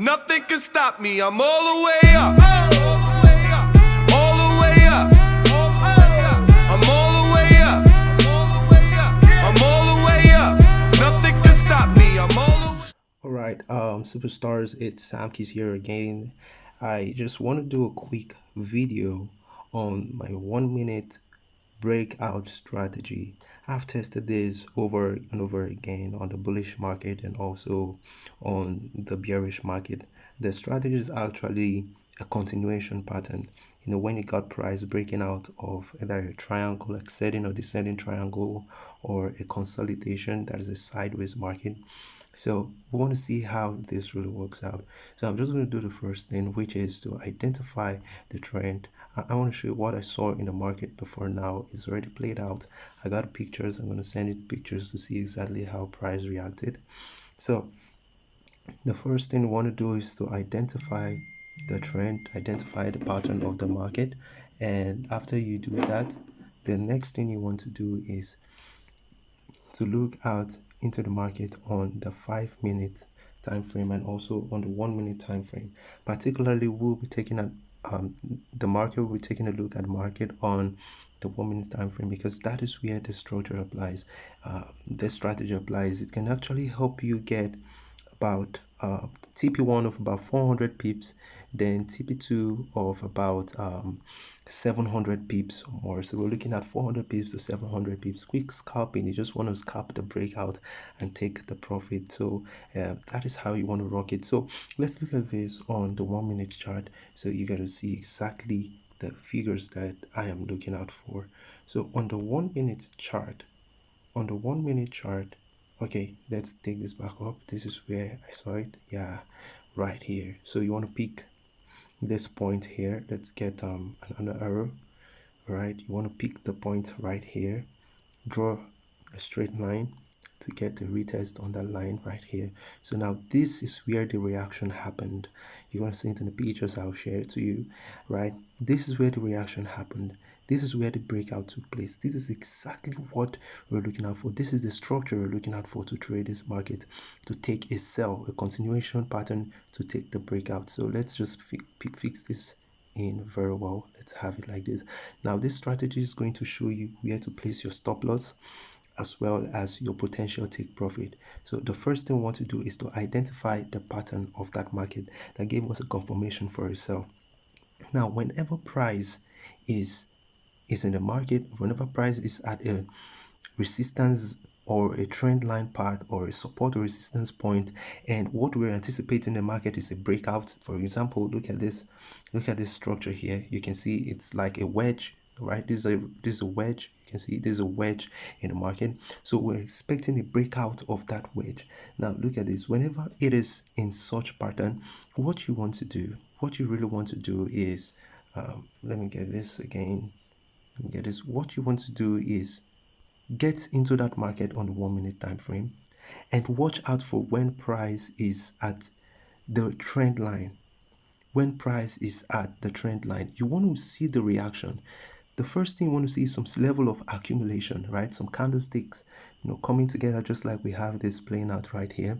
Nothing can stop me. I'm all the way up. All the way up. I'm all the way up. I'm all the way up. Nothing can stop me. I'm all the way up. Alright, superstars, it's 𝗕𝗲𝗃 here again. I just want to do a quick video on my 1 minute breakout strategy. I've tested this over and over again on the bullish market and also on the bearish market. The strategy is actually a continuation pattern. You know, when you got price breaking out of either a triangle, ascending or descending triangle, or a consolidation, that is a sideways market. So we want to see how this really works out. So I'm just going to do the first thing, which is to identify the trend. I want to show you what I saw in the market before now. It's already played out. I got pictures. I'm going to send it pictures to see exactly how price reacted. So the first thing we want to do is to identify the trend, identify the pattern of the market. And after you do that, the next thing you want to do is to look out into the market on the 5 minute time frame and also on the 1 minute time frame. Particularly, we'll be taking a the market will be taking a look at the market on the 1 minute time frame, because that is where the structure applies. The strategy applies. It can actually help you get about TP1 of about 400 pips, then TP2 of about 700 pips or more. So we're looking at 400 pips to 700 pips. Quick scalping, you just want to scalp the breakout and take the profit. So that is how you want to rock it. So let's look at this on the 1 minute chart, so you got to see exactly the figures that I am looking out for. So on the 1 minute chart, okay, let's take this back up. This is where I saw it. Yeah, right here. So you want to pick this point here. Let's get another arrow. Right, you want to pick the point right here, draw a straight line to get the retest on that line right here. So now this is where the reaction happened. You want to see it in the pictures, I'll share it to you. Right, this is where the reaction happened. This is where the breakout took place. This is exactly what we're looking out for. This is the structure we're looking out for to trade this market, to take a sell, a continuation pattern, to take the breakout. So let's just fix this in very well. Let's have it like this. Now this strategy is going to show you where to place your stop loss as well as your potential take profit. So the first thing we want to do is to identify the pattern of that market that gave us a confirmation for a sell. Now whenever price is in the market, whenever price is at a resistance or a trend line part or a support or resistance point, and what we're anticipating in the market is a breakout. For example, look at this structure here. You can see it's like a wedge, right? This is a wedge. You can see there's a wedge in the market, so we're expecting a breakout of that wedge. Now look at this. Whenever it is in such pattern, what you really want to do is let me get this again. What you want to do is get into that market on the 1 minute time frame and watch out for when price is at the trend line. When price is at the trend line, you want to see the reaction. The first thing you want to see is some level of accumulation, right? Some candlesticks, coming together, just like we have this playing out right here.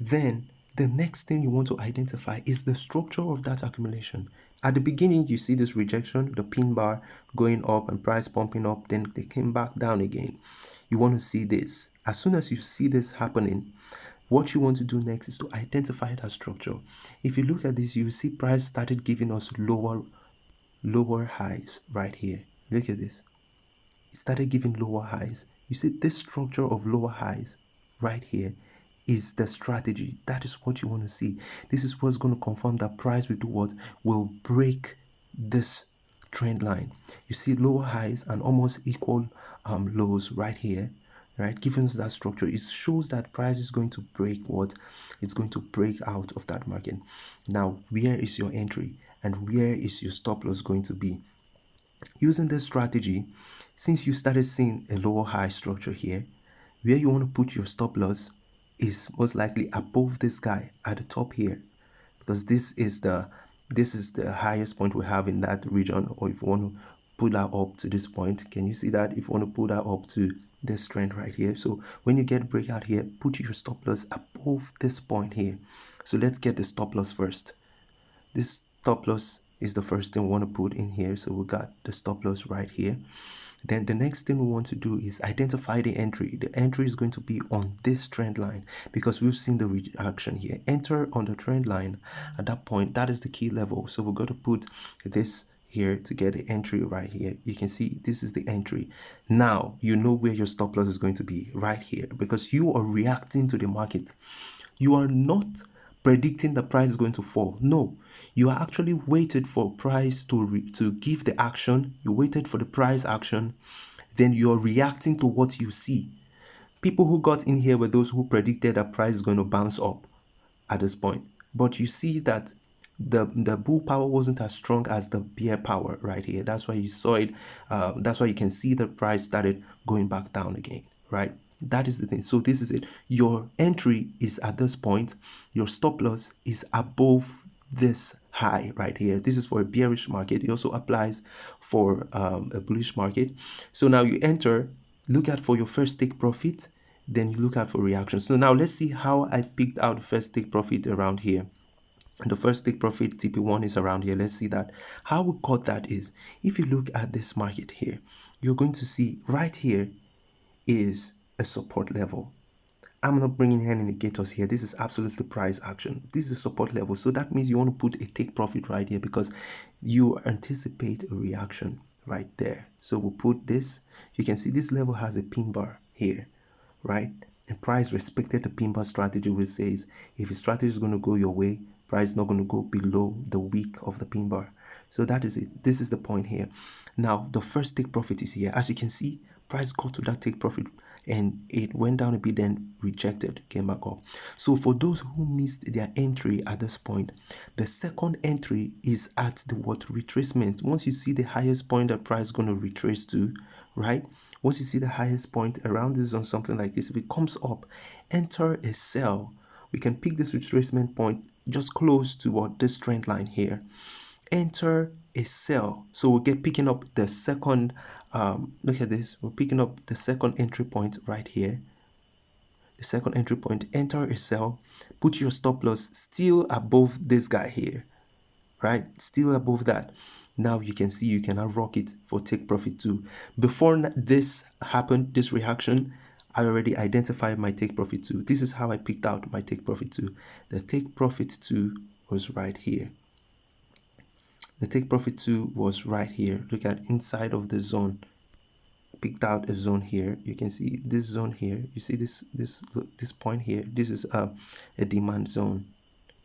Then the next thing you want to identify is the structure of that accumulation. At the beginning, you see this rejection, the pin bar going up and price pumping up, then they came back down again. You want to see this. As soon as you see this happening, what you want to do next is to identify that structure. If you look at this, you will see price started giving us lower highs right here. Look at this. It started giving lower highs. You see this structure of lower highs right here is the strategy. That is what you want to see. This is what's going to confirm that price will do what? Will break this trend line. You see lower highs and almost equal lows right here, right? Given that structure, it shows that price is going to break what? It's going to break out of that market. Now, where is your entry and where is your stop loss going to be? Using this strategy, since you started seeing a lower high structure here, where you want to put your stop loss is most likely above this guy at the top here, because this is the highest point we have in that region. Or if you want to pull that up to this point, can you see that? If you want to pull that up to this trend right here, so when you get breakout here, put your stop loss above this point here. So let's get the stop loss first. This stop loss is the first thing we want to put in here. So we got the stop loss right here. Then the next thing we want to do is identify the entry. The entry is going to be on this trend line because we've seen the reaction here. Enter on the trend line at that point. That is the key level. So we're going to put this here to get the entry right here. You can see this is the entry. Now you know where your stop loss is going to be right here because you are reacting to the market. You are not predicting the price is going to fall. No, you are actually waited for price to give the action. You waited for the price action, then you're reacting to what you see. People who got in here were those who predicted that price is going to bounce up at this point, but you see that the bull power wasn't as strong as the bear power right here. That's why you saw it. That's why you can see the price started going back down again, right? That is the thing. So this is it. Your entry is at this point. Your stop loss is above this high right here. This is for a bearish market. It also applies for a bullish market. So now you enter, look at for your first take profit, then you look at for reaction. So now let's see how I picked out the first take profit around here. The first take profit TP1 is around here. Let's see that. How we got that is, if you look at this market here, you're going to see right here is a support level. I'm not bringing any indicators here. This is absolutely price action. This is a support level. So that means you want to put a take profit right here because you anticipate a reaction right there. So we'll put this. You can see this level has a pin bar here, right? And price respected the pin bar strategy, which says if a strategy is going to go your way, price is not going to go below the wick of the pin bar. So that is it. This is the point here. Now the first take profit is here. As you can see, price got to that take profit and it went down a bit, then rejected, came back up. So for those who missed their entry at this point, the second entry is at the retracement. Once you see the highest point that price is going to retrace to, right? Once you see the highest point around this on something like this, if it comes up, enter a sell. We can pick this retracement point just close to what this trend line here. Enter a sell. So we'll get picking up the second. Look at this. We're picking up the second entry point right here. The second entry point. Enter a sell. Put your stop loss still above this guy here, right? Still above that. Now you can see you can now rock it for take profit 2. Before this happened, this reaction, I already identified my take profit 2. This is how I picked out my take profit 2. The take profit 2 was right here. The take profit 2 was right here. Look at inside of the zone. I picked out a zone here. You can see this zone here. You see this point here. This is a demand zone.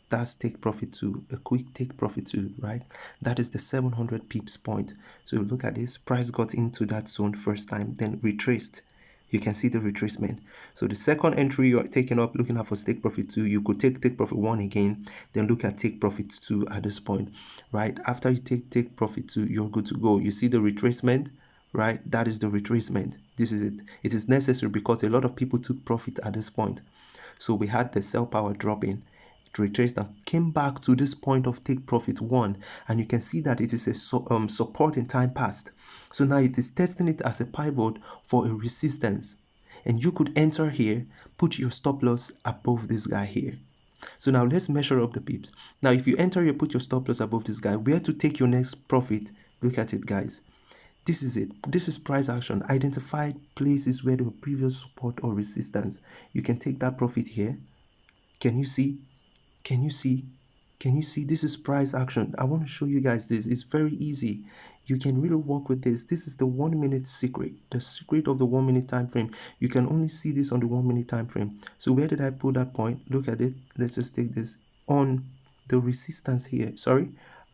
That's take profit 2, a quick take profit 2, right? That is the 700 pips point. So look at this. Price got into that zone first time, then retraced. You can see the retracement. So the second entry you are taking up, looking at for take profit 2, you could take profit 1 again, then look at take profit 2 at this point, right? After you take profit 2, you're good to go. You see the retracement, right? That is the retracement. This is it. It is necessary because a lot of people took profit at this point. So we had the sell power dropping. It retraced and came back to this point of take profit 1, and you can see that it is a support in time past. So now it is testing it as a pivot for a resistance, and you could enter here, put your stop loss above this guy here. So now let's measure up the pips. Now if you enter, you put your stop loss above this guy, where to take your next profit? Look at it, guys. This is it. This is price action. Identify places where there were previous support or resistance. You can take that profit here. Can you see? Can you see? Can you see? This is price action. I want to show you guys this. It's very easy. You can really work with this. This is the 1 minute secret. The secret of the 1 minute time frame. You can only see this on the 1 minute time frame. So where did I put that point? Look at it. Let's just take this on the resistance here. Sorry,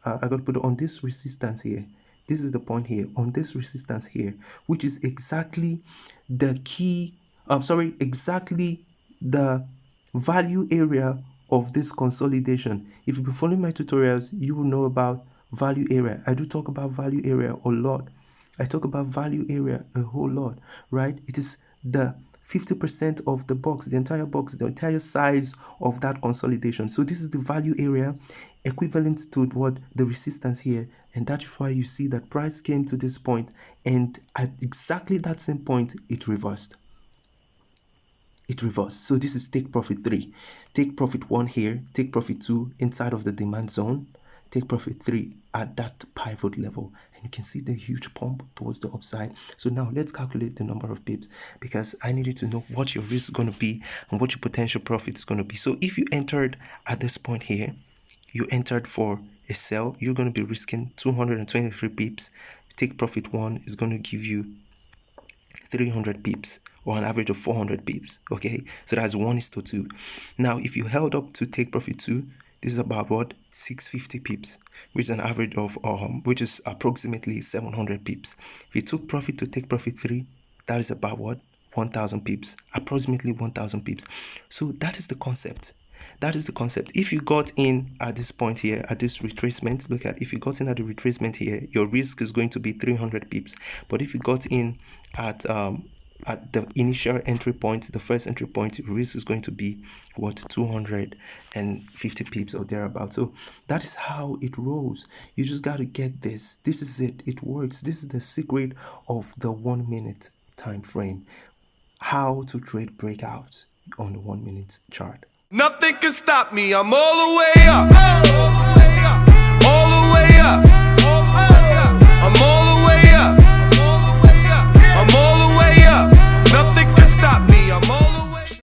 I got to put it on this resistance here. This is the point here on this resistance here, which is exactly the key. Exactly the value area of this consolidation. If you've been following my tutorials, you will know about value area. I do talk about value area a lot. I talk about value area a whole lot, right? It is the 50% of the box, the entire box, the entire size of that consolidation. So this is the value area equivalent to what the resistance here, and that's why you see that price came to this point, and at exactly that same point it reversed. So this is take profit 3. take profit 1 here, take profit 2 inside of the demand zone, take profit 3 at that pivot level, and you can see the huge pump towards the upside. So now let's calculate the number of pips, because I needed to know what your risk is going to be and what your potential profit is going to be. So if you entered at this point here, you entered for a sell, you're going to be risking 223 pips. Take profit 1 is going to give you 300 pips, or an average of 400 pips. Okay, so that's 1:2. Now if you held up to take profit 2, this is about what, 650 pips, which is an average of which is approximately 700 pips. If you took profit to take profit 3, that is about what, 1000 pips, approximately 1000 pips. So that is the concept. That is the concept. If you got in at this point here, at this retracement, look at, if you got in at the retracement here, your risk is going to be 300 pips. But if you got in at the initial entry point, the first entry point, your risk is going to be what, 250 pips or thereabout. So that is how it rolls. You just got to get this. This is it. It works. This is the secret of the 1 minute time frame. How to trade breakouts on the 1 minute chart. Nothing can stop me, I'm all the way up. All the way up.